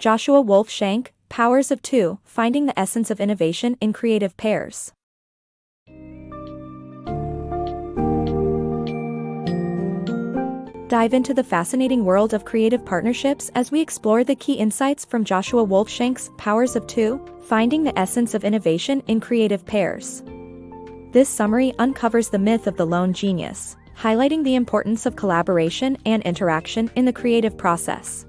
Joshua Wolf Shenk, Powers of Two, Finding the Essence of Innovation in Creative Pairs. Dive into the fascinating world of creative partnerships as we explore the key insights from Joshua Wolf Shenk's Powers of Two, Finding the Essence of Innovation in Creative Pairs. This summary uncovers the myth of the lone genius, highlighting the importance of collaboration and interaction in the creative process.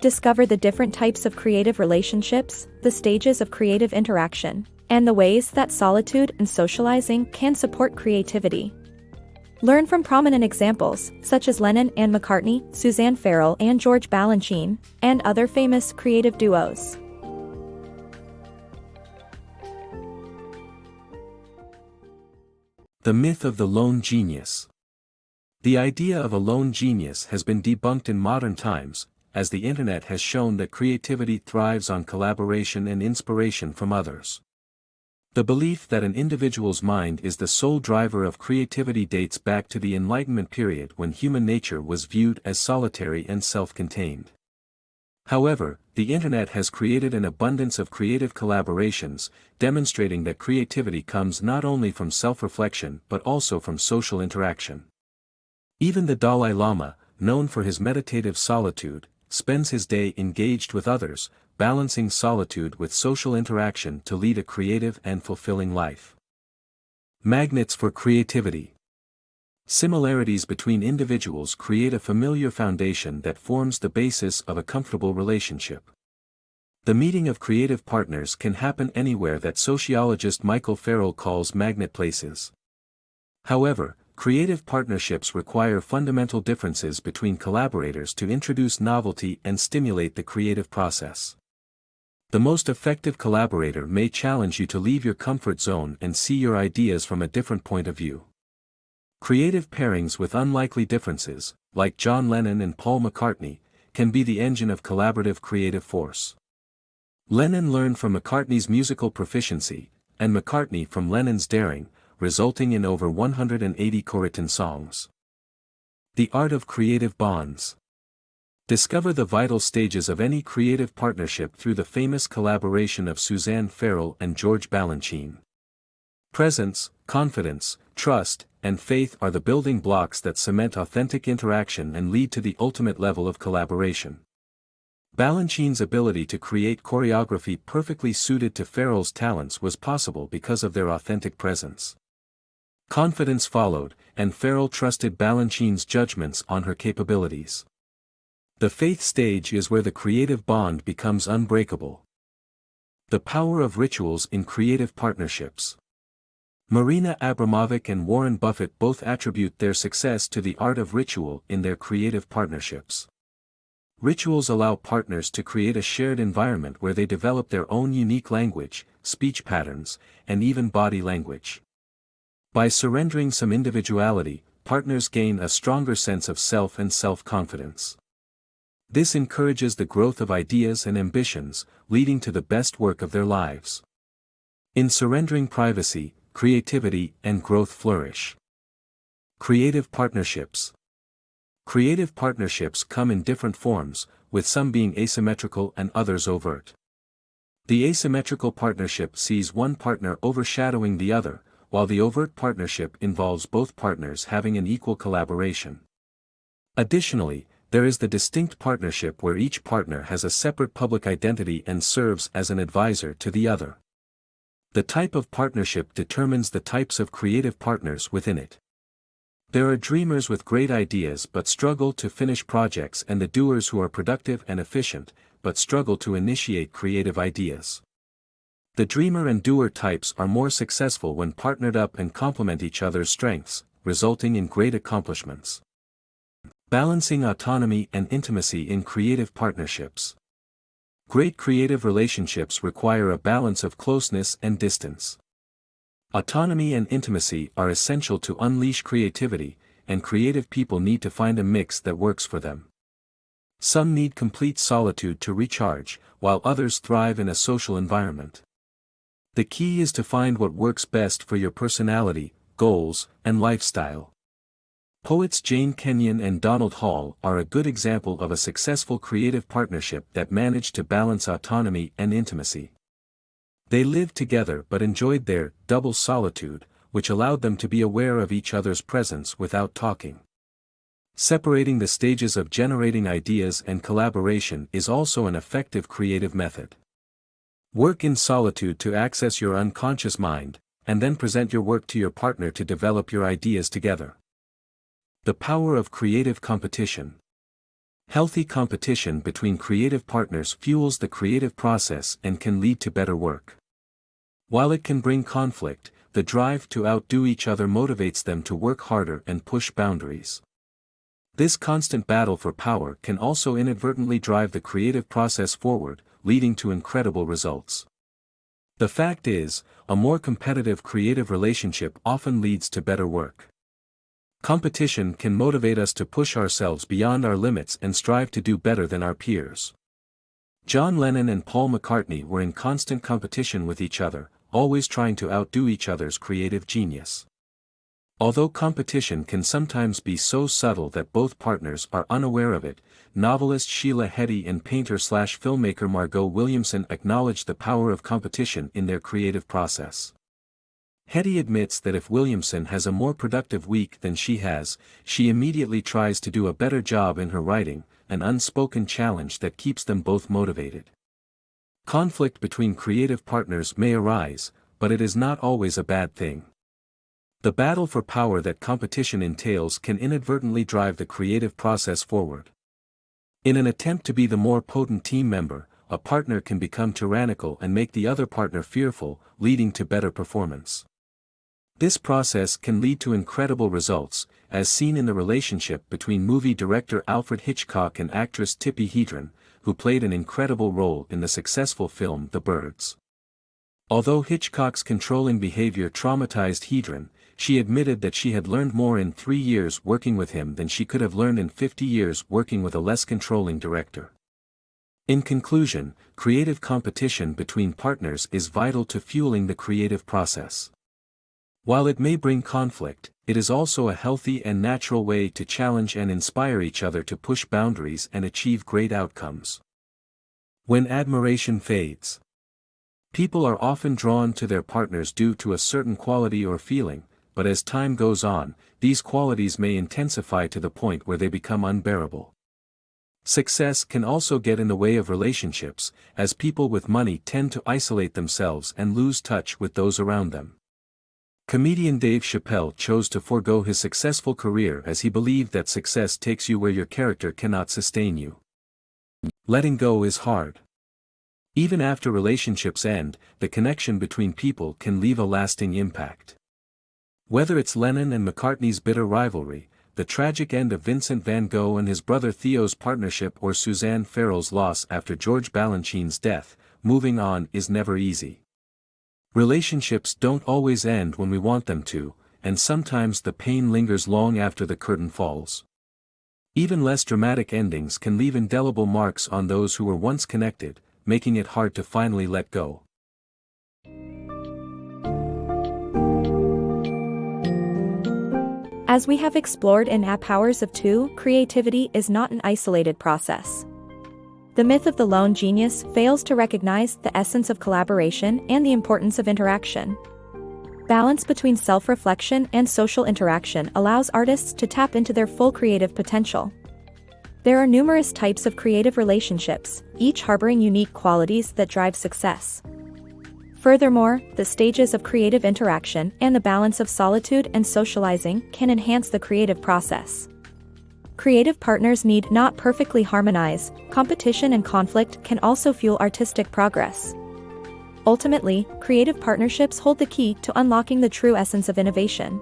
Discover the different types of creative relationships, the stages of creative interaction, and the ways that solitude and socializing can support creativity. Learn from prominent examples, such as Lennon and McCartney, Suzanne Farrell and George Balanchine, and other famous creative duos. The myth of the lone genius. The idea of a lone genius has been debunked in modern times, as the internet has shown that creativity thrives on collaboration and inspiration from others. The belief that an individual's mind is the sole driver of creativity dates back to the Enlightenment period when human nature was viewed as solitary and self-contained. However, the internet has created an abundance of creative collaborations, demonstrating that creativity comes not only from self-reflection but also from social interaction. Even the Dalai Lama, known for his meditative solitude, spends his day engaged with others, balancing solitude with social interaction to lead a creative and fulfilling life. Magnets for creativity. Similarities between individuals create a familiar foundation that forms the basis of a comfortable relationship. The meeting of creative partners can happen anywhere that sociologist Michael Farrell calls magnet places. However, creative partnerships require fundamental differences between collaborators to introduce novelty and stimulate the creative process. The most effective collaborator may challenge you to leave your comfort zone and see your ideas from a different point of view. Creative pairings with unlikely differences, like John Lennon and Paul McCartney, can be the engine of collaborative creative force. Lennon learned from McCartney's musical proficiency, and McCartney from Lennon's daring, resulting in over 180 co-written songs. The art of creative bonds. Discover the vital stages of any creative partnership through the famous collaboration of Suzanne Farrell and George Balanchine. Presence, confidence, trust, and faith are the building blocks that cement authentic interaction and lead to the ultimate level of collaboration. Balanchine's ability to create choreography perfectly suited to Farrell's talents was possible because of their authentic presence. Confidence followed, and Farrell trusted Balanchine's judgments on her capabilities. The faith stage is where the creative bond becomes unbreakable. The power of rituals in creative partnerships. Marina Abramovic and Warren Buffett both attribute their success to the art of ritual in their creative partnerships. Rituals allow partners to create a shared environment where they develop their own unique language, speech patterns, and even body language. By surrendering some individuality, partners gain a stronger sense of self and self-confidence. This encourages the growth of ideas and ambitions, leading to the best work of their lives. In surrendering privacy, creativity and growth flourish. Creative partnerships. Creative partnerships come in different forms, with some being asymmetrical and others overt. The asymmetrical partnership sees one partner overshadowing the other, while the overt partnership involves both partners having an equal collaboration. Additionally, there is the distinct partnership where each partner has a separate public identity and serves as an advisor to the other. The type of partnership determines the types of creative partners within it. There are dreamers with great ideas but struggle to finish projects and the doers who are productive and efficient, but struggle to initiate creative ideas. The dreamer and doer types are more successful when partnered up and complement each other's strengths, resulting in great accomplishments. Balancing autonomy and intimacy in creative partnerships. Great creative relationships require a balance of closeness and distance. Autonomy and intimacy are essential to unleash creativity, and creative people need to find a mix that works for them. Some need complete solitude to recharge, while others thrive in a social environment. The key is to find what works best for your personality, goals, and lifestyle. Poets Jane Kenyon and Donald Hall are a good example of a successful creative partnership that managed to balance autonomy and intimacy. They lived together but enjoyed their double solitude, which allowed them to be aware of each other's presence without talking. Separating the stages of generating ideas and collaboration is also an effective creative method. Work in solitude to access your unconscious mind, and then present your work to your partner to develop your ideas together. The power of creative competition. Healthy competition between creative partners fuels the creative process and can lead to better work. While it can bring conflict, the drive to outdo each other motivates them to work harder and push boundaries. This constant battle for power can also inadvertently drive the creative process forward, leading to incredible results. The fact is, a more competitive creative relationship often leads to better work. Competition can motivate us to push ourselves beyond our limits and strive to do better than our peers. John Lennon and Paul McCartney were in constant competition with each other, always trying to outdo each other's creative genius. Although competition can sometimes be so subtle that both partners are unaware of it, novelist Sheila Heti and painter/filmmaker Margot Williamson acknowledged the power of competition in their creative process. Heti admits that if Williamson has a more productive week than she has, she immediately tries to do a better job in her writing, an unspoken challenge that keeps them both motivated. Conflict between creative partners may arise, but it is not always a bad thing. The battle for power that competition entails can inadvertently drive the creative process forward. In an attempt to be the more potent team member, a partner can become tyrannical and make the other partner fearful, leading to better performance. This process can lead to incredible results, as seen in the relationship between movie director Alfred Hitchcock and actress Tippi Hedren, who played an incredible role in the successful film The Birds. Although Hitchcock's controlling behavior traumatized Hedren, she admitted that she had learned more in 3 years working with him than she could have learned in 50 years working with a less controlling director. In conclusion, creative competition between partners is vital to fueling the creative process. While it may bring conflict, it is also a healthy and natural way to challenge and inspire each other to push boundaries and achieve great outcomes. When admiration fades. People are often drawn to their partners due to a certain quality or feeling, but as time goes on, these qualities may intensify to the point where they become unbearable. Success can also get in the way of relationships, as people with money tend to isolate themselves and lose touch with those around them. Comedian Dave Chappelle chose to forego his successful career as he believed that success takes you where your character cannot sustain you. Letting go is hard. Even after relationships end, the connection between people can leave a lasting impact. Whether it's Lennon and McCartney's bitter rivalry, the tragic end of Vincent van Gogh and his brother Theo's partnership, or Suzanne Farrell's loss after George Balanchine's death, moving on is never easy. Relationships don't always end when we want them to, and sometimes the pain lingers long after the curtain falls. Even less dramatic endings can leave indelible marks on those who were once connected, making it hard to finally let go. As we have explored in Powers of Two, creativity is not an isolated process. The myth of the lone genius fails to recognize the essence of collaboration and the importance of interaction. Balance between self-reflection and social interaction allows artists to tap into their full creative potential. There are numerous types of creative relationships, each harboring unique qualities that drive success. Furthermore, the stages of creative interaction and the balance of solitude and socializing can enhance the creative process. Creative partners need not perfectly harmonize. Competition and conflict can also fuel artistic progress. Ultimately, creative partnerships hold the key to unlocking the true essence of innovation.